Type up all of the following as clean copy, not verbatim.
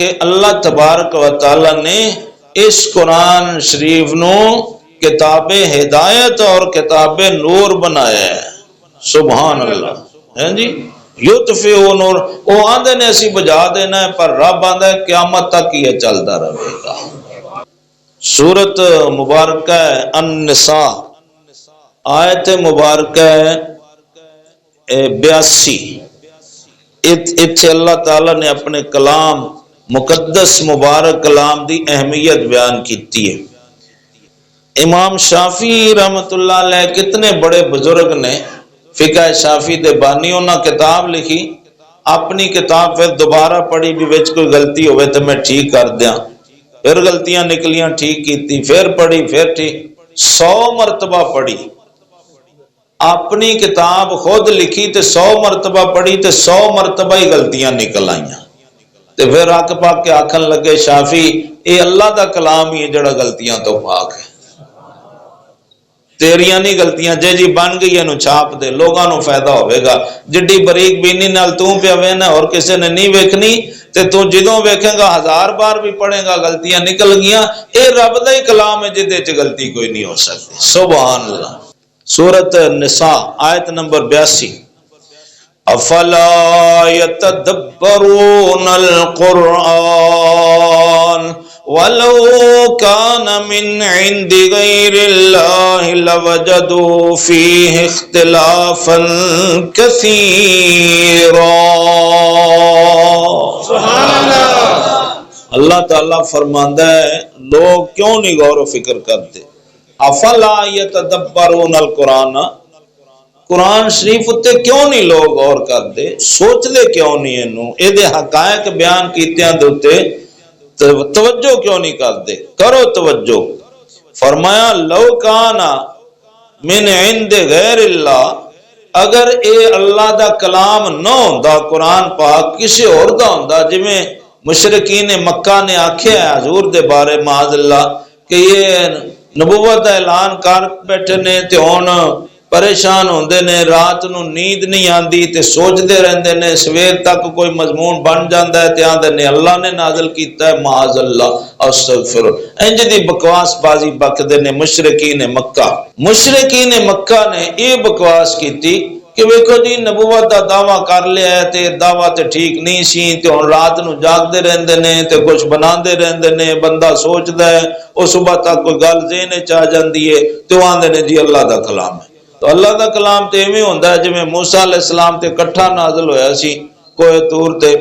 کہ اللہ تبارک و تعالی نے اس قرآن شریف نو کتاب ہدایت اور کتاب نور بنایا ہے. سبحان اللہ. جی یطفئ نور، وہ آندے نے اسی بجا دینا ہے، پر رب آندا ہے قیامت تک یہ چلتا رہے گا. سورت مبارکہ ہے النساء، آیت مبارکہ ہے 82. اتھے اللہ تعالیٰ نے اپنے کلام مقدس مبارک کلام دی اہمیت بیان کیتی ہے. امام شافعی رحمت اللہ علیہ کتنے بڑے بزرگ نے، فقہ شافعی دے بانی، انہاں کتاب لکھی. اپنی کتاب پھر دوبارہ پڑھی بھی وچ کوئی غلطی ہوئے تو میں ٹھیک کر دیاں، پھر غلطیاں نکلیاں ٹھیک کیتی، پھر پڑھی، پھر ٹھیک، 100 مرتبہ پڑھی. اپنی کتاب خود لکھی تے 100 مرتبہ پڑھی تے 100 مرتبہ ہی غلطیاں نکل آئیاں. تے پھر حق پاک کے آکھن لگے شافعی اے اللہ دا کلام ہی ہے جڑا غلطیاں تو پاک ہے، تیریاں نہیں غلطیاں. جی بن گئی ہے نو چھاپ دے، لوگاں نو فائدہ ہوئے گا. جڈی بریک بینی نال تو پہ وینا اور کسے نے نہیں ویکھنی تے تو جدوں ویکھیں گا 1000 بار بھی پڑھیں گا غلطیاں نکل گیاں. اے رب دا ہی کلام ہے جدے چ غلطی کوئی نہیں ہو سکتی. سبحان اللہ. سورت النساء آیت نمبر 82. افلا يتدبرون القرآن ولو كان من عند غير الله لوجدوا فيه اختلافا كثيرا. سبحان اللہ. اللہ تعالیٰ فرماندا ہے لوگ کیوں نہیں غور و فکر کرتے. افلا یتدبرون القرآن، قرآن شریف اتے کیوں نہیں لوگ غور کرتے، سوچ دے کیوں نہیں انہوں، اے دے حقائق بیان کیتیاں دوتے توجہ کیوں نہیں کرتے. کرو توجہ. فرمایا لو کانا من عند غیر اللہ، اگر اے اللہ دا کلام نہ ہوندا، قرآن پاک کسی اور دا ہوندا، جویں مشرکین مکہ نے آکھیا ہے حضور دے بارے معاذ اللہ کہ یہ نبوت دا اعلان کر بیٹھے نے تے ہن پریشان ہوندے نے، رات نو نیند نہیں آندی تے سوچ دے رہندے نے، سویر تک کوئی مضمون بن جاندا ہے تے آندے نے اللہ نے نازل کیتا ہے معاذ اللہ استغفر. انج دی بکواس بازی بکدے نے مشرکین مکہ. مشرکین مکہ نے یہ بکواس کیتی کہ ویکھو جی نبوت دا دعویٰ کر لیا ہے تے دعویٰ تے ٹھیک نہیں سی تے ہن رات نو جاگ دے رہندے نے تے کچھ بنا دے رہندے نے، بندہ سوچدا ہے او صبح تک کوئی گل ذہن وچ آ جاندی ہے تے او آندے نے جی اللہ دا کلام ہے. تو اللہ دا کلام تے ایویں ہوندا ہے جویں موسیٰ علیہ السلام تے کٹھا نازل ہویا سی کوہ طور تے،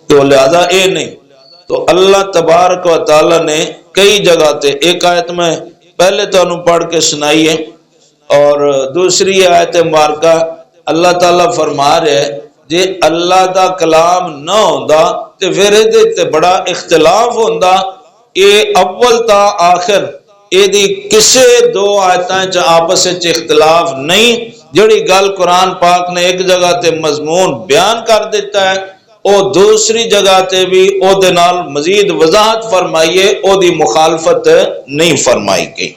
تو لہذا اے نہیں. تو اللہ تبارک و تعالی نے کئی جگہ تے، ایک آیت میں پہلے تو انہوں پڑھ کے سنائی ہے اور دوسری آیت مبارکہ اللہ تعالیٰ فرما رہے ہیں جے اللہ دا کلام نہ ہوندا تے پھر ادھے تے بڑا اختلاف ہوندا. یہ اول تا آخر اے دی کسے دو آیتاں چ آپس وچ اختلاف نہیں. جڑی گل قرآن پاک نے ایک جگہ تے مضمون بیان کر دیتا ہے او دوسری جگہ تے بھی او دے نال مزید وضاحت فرمائیے، او دی مخالفت نہیں فرمائی گئی.